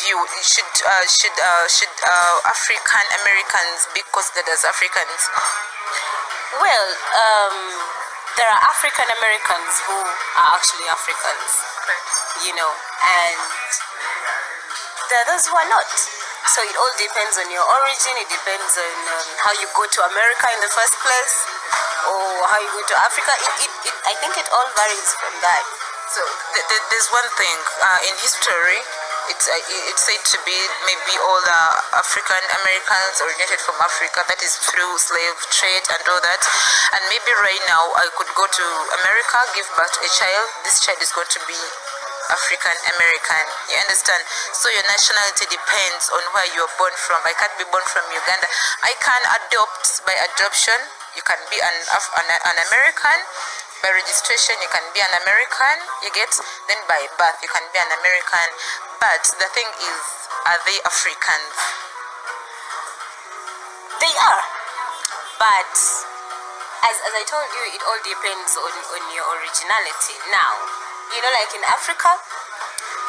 view, should African Americans be considered as Africans? Well, there are African Americans who are actually Africans, and there are those who are not. So it all depends on your origin. It depends on how you go to America in the first place, or how you go to Africa. I think it all varies from that. So there's one thing in history. It's said to be maybe all the African Americans originated from Africa. That is through slave trade and all that. And maybe right now I could go to America, give birth to a child. This child is going to be African American. You understand? So your nationality depends on where you are born from. I can't be born from Uganda. I can adopt by adoption. You can be an American. By registration, you can be an American. You get? Then by birth, you can be an American. But the thing is, are they Africans? They are. But as I told you, it all depends on your originality. Now, like in Africa,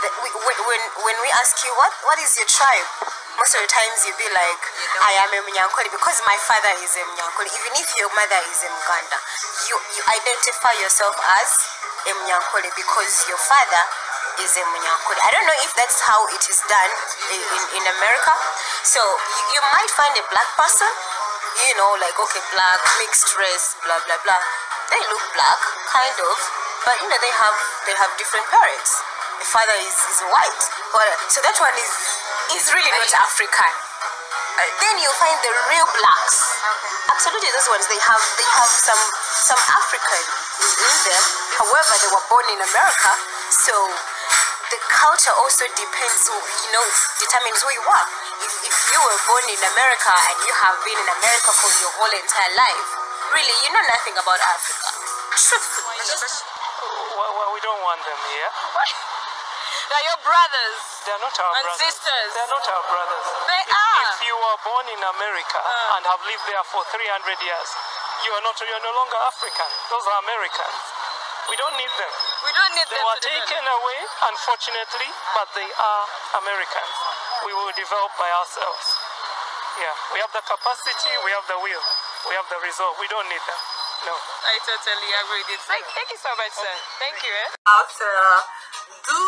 when we ask you what is your tribe, most of the times you'll be like, I am a Munyankole because my father is a Munyankole. Even if your mother is a Muganda, you identify yourself as a Munyankole because your father is a Munyankole. I don't know if that's how it is done in America. So you might find a black person, like, okay, black, mixed race, blah, blah, blah. They look black, kind of, but, they have different parents. The father is white. So that one is really not African. Then you'll find the real blacks. Absolutely, those ones, they have some African in them. However, they were born in America. So the culture also determines who you are. If you were born in America and you have been in America for your whole entire life, really, you know nothing about Africa. Truthfully. Well, we don't want them here. What? They're your brothers. They're not our and brothers. sisters. They're not our brothers. They are. If you were born in America and have lived there for 300 years, you're no longer African. Those are Americans. We don't need them. We don't need them. They were taken away, unfortunately, but they are Americans. We will develop by ourselves. Yeah, we have the capacity, we have the will, we have the resolve. We don't need them. No. I totally agree with it. Thank you so much, sir. Thank you. Do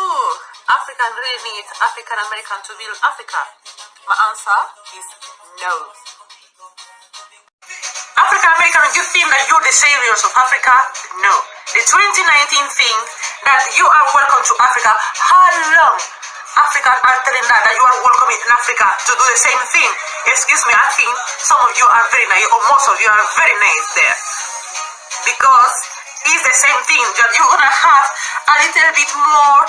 Africans really need African American to build Africa? My answer is no. African American, you think that you're the saviors of Africa? No. The 2019 thing that you are welcome to Africa, how long Africans are telling that you are welcome in Africa to do the same thing? Excuse me, I think some of you are very naive, or most of you are very naive there. Because it's the same thing that you're gonna have a little bit more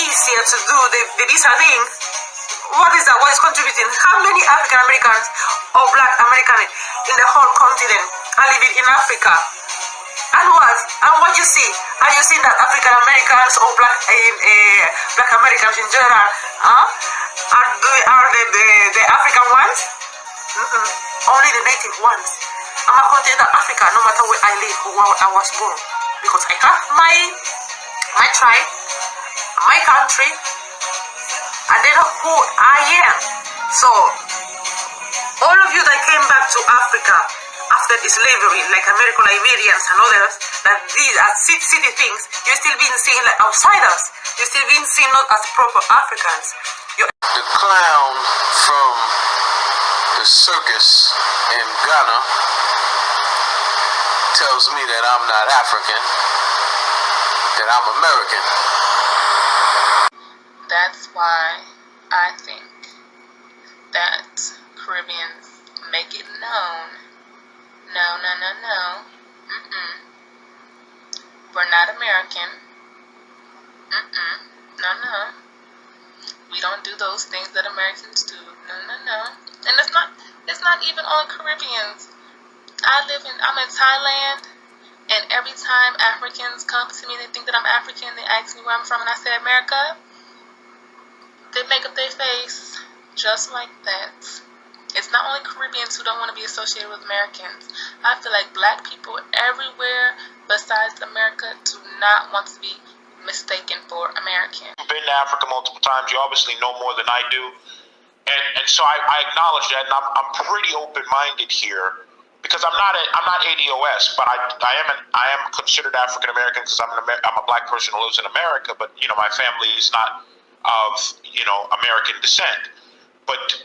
easier to do the visa thing. What is that? What is contributing? How many African Americans or Black Americans in the whole continent are living in Africa? And what you see? Are you seeing that African Americans or Black Americans in general are the African ones? Only the native ones. I'm a continent of Africa, no matter where I live or where I was born, because I have my tribe, my country, and they know who I am. So all of you that came back to Africa after the slavery, like American Liberians and others, that these are city things, you're still being seen like outsiders. You're still being seen not as proper Africans. The clown from the circus in Ghana tells me that I'm not African, that I'm American. That's why I think that Caribbeans make it known. No. We're not American. No. We don't do those things that Americans do. No. And it's not even all Caribbeans. I'm in Thailand, and every time Africans come to me, they think that I'm African, they ask me where I'm from, and I say America, they make up their face just like that. It's not only Caribbeans who don't want to be associated with Americans. I feel like Black people everywhere besides America do not want to be mistaken for American. You've been to Africa multiple times. You obviously know more than I do. And so I acknowledge that, and I'm pretty open-minded here because I'm not A.D.O.S, but I am considered African American because I'm a black person who lives in America, but my family is not of American descent. But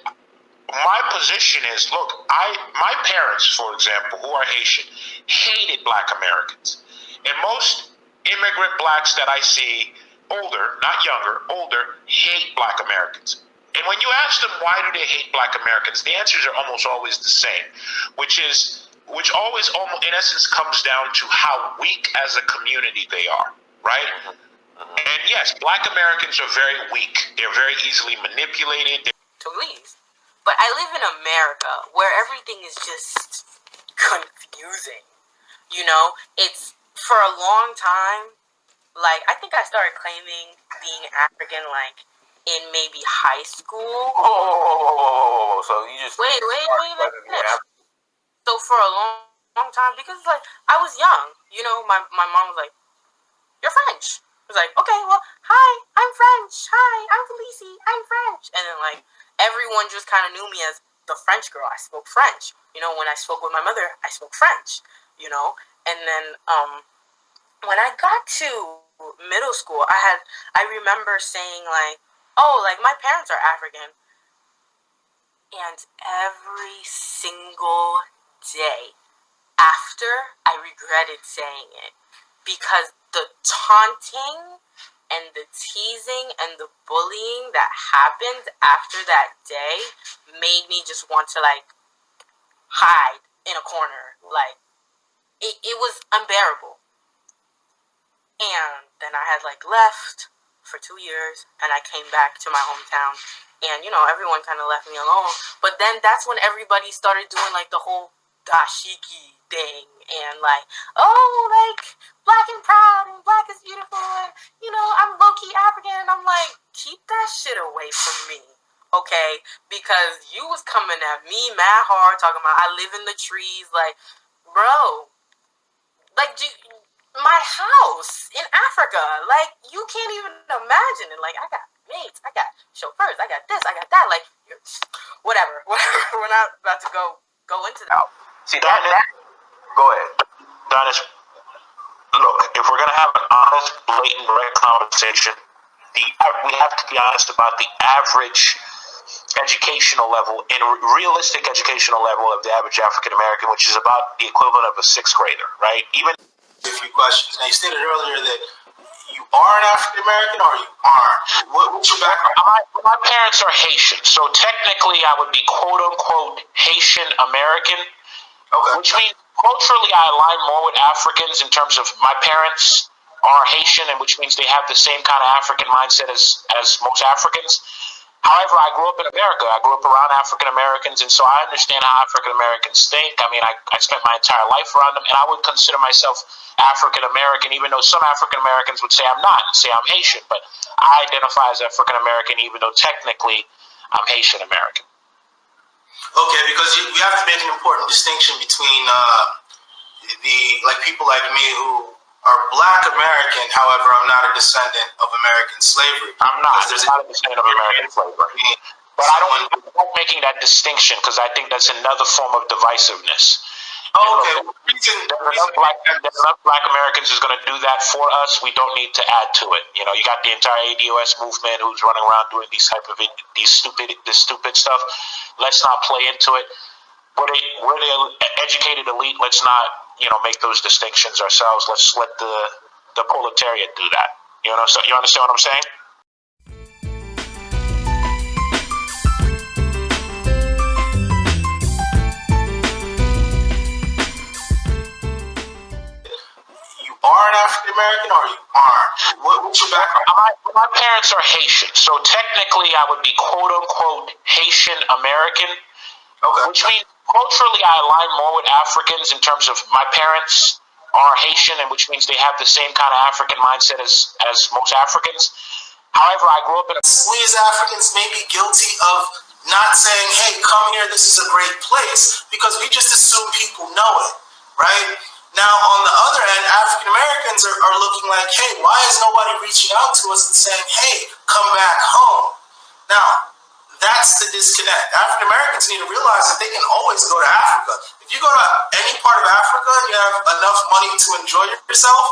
my position is, look, my parents, for example, who are Haitian, hated black Americans, and most immigrant blacks that I see, older, not younger, older, hate black Americans. And when you ask them why do they hate black Americans, the answers are almost always the same, which always almost in essence comes down to how weak as a community they are, right? And yes, black Americans are very weak. They're very easily manipulated. To leave. But I live in America where everything is just confusing. It's for a long time, like I think I started claiming being African like in maybe high school. Oh, so you just wait. So for a long time, because like I was young, my mom was like, "You're French." I was like, "Okay, well, hi, I'm French. Hi, I'm Felicie. I'm French." And then like everyone just kind of knew me as the French girl. I spoke French. When I spoke with my mother, I spoke French. And then when I got to middle school, I remember saying like, "Oh, like my parents are African," and every single day after, I regretted saying it because the taunting and the teasing and the bullying that happened after that day made me just want to like hide in a corner. Like it was unbearable. And then I had like left for 2 years and I came back to my hometown and everyone kind of left me alone. But then that's when everybody started doing like the whole dashiki thing and like, oh, like black and proud and black is beautiful and I'm low-key African, and I'm like, keep that shit away from me, okay? Because you was coming at me mad hard talking about I live in the trees, like, bro, like my house in Africa, like you can't even imagine it. Like I got maids, I got chauffeurs, I got this, I got that, like whatever. We're not about to go into that. See, go ahead. Donis, look, if we're going to have an honest, blatant, direct conversation, we have to be honest about the average educational level and realistic educational level of the average African American, which is about the equivalent of a sixth grader, right? Even a few questions. Now, you stated earlier that you are an African American or you aren't. What's your background? My parents are Haitian, so technically I would be quote unquote Haitian American, which means culturally I align more with Africans in terms of my parents are Haitian, and which means they have the same kind of African mindset as most Africans. However, I grew up in America. I grew up around African Americans, and so I understand how African Americans think. I mean, I spent my entire life around them, and I would consider myself African American, even though some African Americans would say I'm not, say I'm Haitian. But I identify as African American, even though technically I'm Haitian American. Okay, because you have to make an important distinction between people like me who are Black American. However, I'm not a descendant of American slavery. I'm not a descendant of American slavery. But I don't like making that distinction because I think that's another form of divisiveness. Okay. There's enough Black Americans who's going to do that for us. We don't need to add to it. You got the entire A.D.O.S movement who's running around doing this stupid stuff. Let's not play into it. We're the educated elite. Let's not, make those distinctions ourselves. Let's let the proletariat do that. You understand what I'm saying? Are an African American or you aren't? What's your background? My parents are Haitian, so technically I would be quote unquote Haitian American, which means culturally I align more with Africans in terms of my parents are Haitian, and which means they have the same kind of African mindset as most Africans. However, I grew up in we as Africans may be guilty of not saying, hey, come here, this is a great place, because we just assume people know it, right? Now, on the other end, African Americans are looking like, hey, why is nobody reaching out to us and saying, hey, come back home? Now, that's the disconnect. African Americans need to realize that they can always go to Africa. If you go to any part of Africa and you have enough money to enjoy yourself,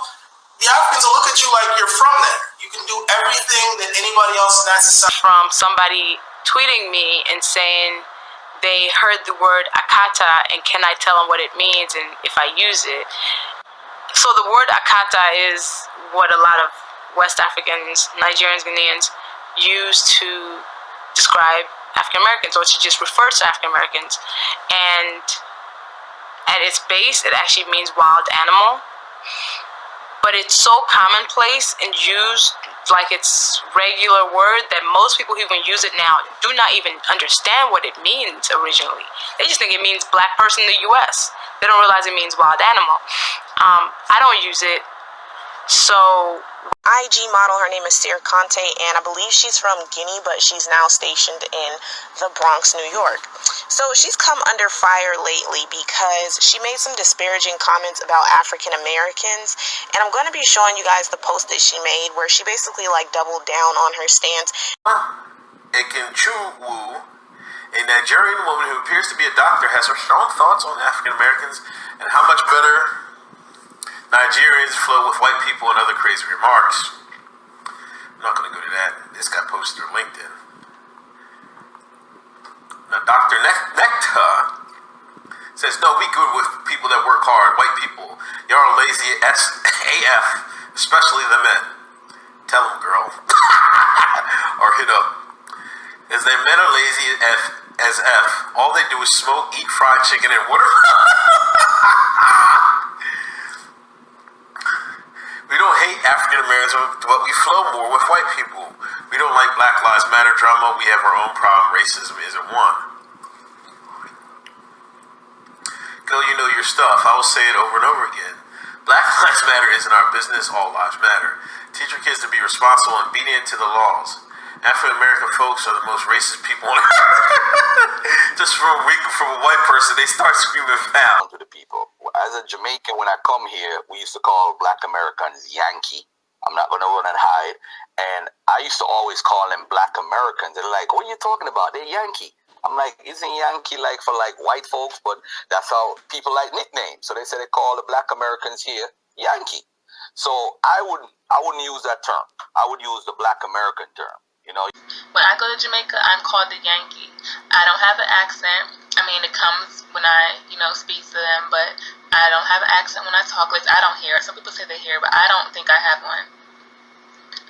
the Africans will look at you like you're from there. You can do everything that anybody else in that society. From somebody tweeting me and saying they heard the word akata and can I tell them what it means and if I use it. So the word akata is what a lot of West Africans, Nigerians, Ghanaians use to describe African Americans or to just refer to African Americans. And at its base, it actually means wild animal. But it's so commonplace and used like it's regular word that most people who even use it now do not even understand what it means originally. They just think it means black person in the US. They don't realize it means wild animal. I don't use it. So IG model, her name is Sarah Conte, and I believe she's from Guinea, but she's now stationed in the Bronx, New York. So she's come under fire lately because she made some disparaging comments about African Americans, and I'm going to be showing you guys the post that she made where she basically like doubled down on her stance. Ekenchuwu, a Nigerian woman who appears to be a doctor, has her strong thoughts on African Americans and how much better Nigerians flow with white people and other crazy remarks. I'm not going to go to that. This got posted on LinkedIn. Now, Dr. Necta says, no, we good with people that work hard, white people. Y'all are lazy AF, especially the men. Tell them, girl. Or hit up. As their men are lazy as F. All they do is smoke, eat fried chicken, and water. We don't hate African Americans, but we flow more with white people. We don't like Black Lives Matter drama. We have our own problem. Racism isn't one. Girl, you know your stuff. I will say it over and over again. Black Lives Matter isn't our business. All lives matter. Teach your kids to be responsible and obedient to the laws. African American folks are the most racist people on earth. Just from a white person, they start screaming foul. To the people. As a Jamaican, when I come here, we used to call Black Americans Yankee. I'm not going to run and hide. And I used to always call them Black Americans. They're like, what are you talking about? They're Yankee. I'm like, isn't Yankee like for like white folks? But that's how people like nicknames. So they say they call the Black Americans here Yankee. So I wouldn't use that term. I would use the Black American term. You know, when I go to Jamaica, I'm called the Yankee. I don't have an accent. I mean, it comes when I, speak to them, but I don't have an accent when I talk. Like, I don't hear it. Some people say they hear it, but I don't think I have one.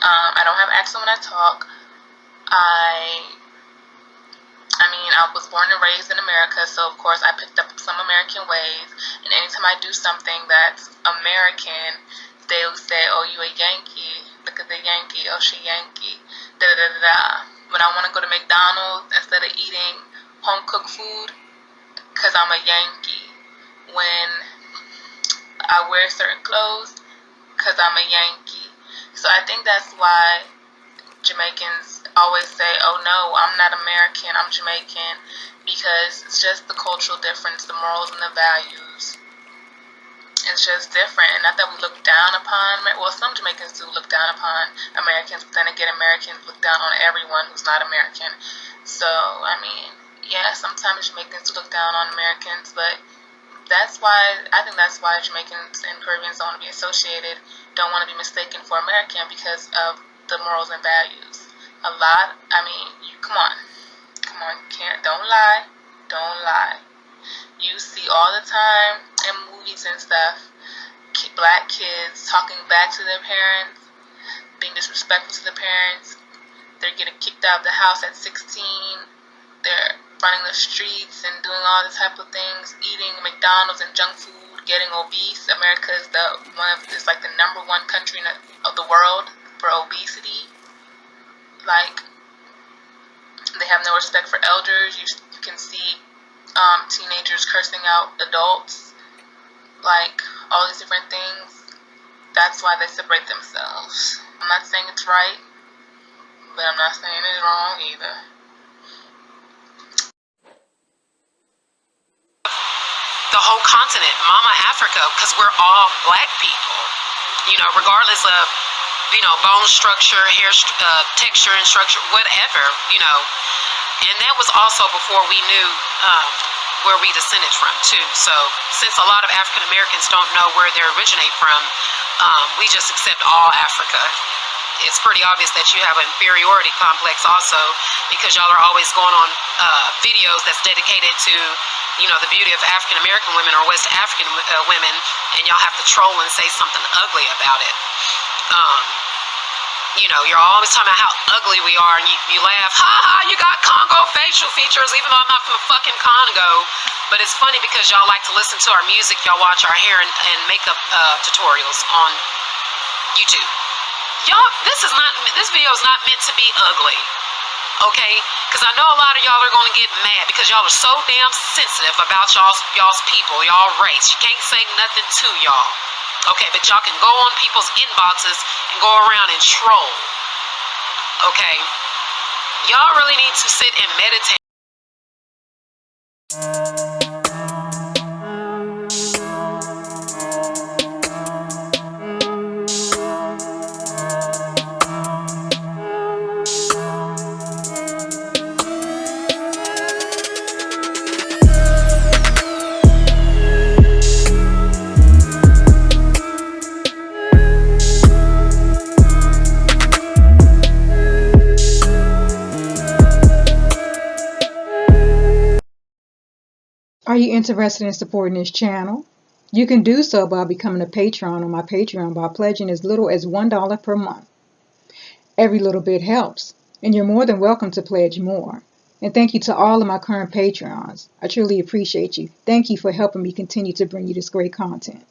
I don't have an accent when I talk. I was born and raised in America, so of course I picked up some American ways. And anytime I do something that's American, they'll say, "Oh, you a Yankee? Look at the Yankee. Oh, she Yankee." Da da da da. When I want to go to McDonald's instead of eating home cooked food, because I'm a Yankee. When I wear certain clothes, because I'm a Yankee. So I think that's why Jamaicans always say, "Oh no, I'm not American, I'm Jamaican," because it's just the cultural difference, the morals and the values. It's just different. And not that we look down upon, well, some Jamaicans do look down upon Americans, but then again, Americans look down on everyone who's not American. So, yeah, sometimes Jamaicans do look down on Americans, but I think that's why Jamaicans and Caribbeans don't want to be associated, don't want to be mistaken for American because of the morals and values. Come on, don't lie. You see all the time in movies and stuff, black kids talking back to their parents, being disrespectful to the parents. They're getting kicked out of the house at 16. They're running the streets and doing all the type of things, eating McDonald's and junk food, getting obese. America is like the #1 country of the world for obesity. Like, they have no respect for elders. You can see teenagers cursing out adults, like all these different things. That's why they separate themselves. I'm not saying it's right, but I'm not saying it's wrong either. the whole continent, Mama Africa, because we're all black people, you know, regardless of, you know, bone structure, hair texture and structure, whatever, you know. And that was also before we knew where we descended from too. So since a lot of African Americans don't know where they originate from, we just accept all Africa. It's pretty obvious that you have an inferiority complex also, because y'all are always going on videos that's dedicated to, you know, the beauty of African American women or West African women, and y'all have to troll and say something ugly about it. You know, you're always talking about how ugly we are, and you laugh, ha ha, you got Congo facial features, even though I'm not from fucking Congo. But it's funny because y'all like to listen to our music, y'all watch our hair and makeup tutorials on YouTube. Y'all, this video is not meant to be ugly, okay? Because I know a lot of y'all are going to get mad because y'all are so damn sensitive about y'all's people, y'all race. You can't say nothing to y'all. Okay, but y'all can go on people's inboxes and go around and troll. Okay? Y'all really need to sit and meditate. Are you interested in supporting this channel? You can do so by becoming a patron on my Patreon by pledging as little as $1 per month. Every little bit helps, and you're more than welcome to pledge more. And thank you to all of my current patrons. I truly appreciate you. Thank you for helping me continue to bring you this great content.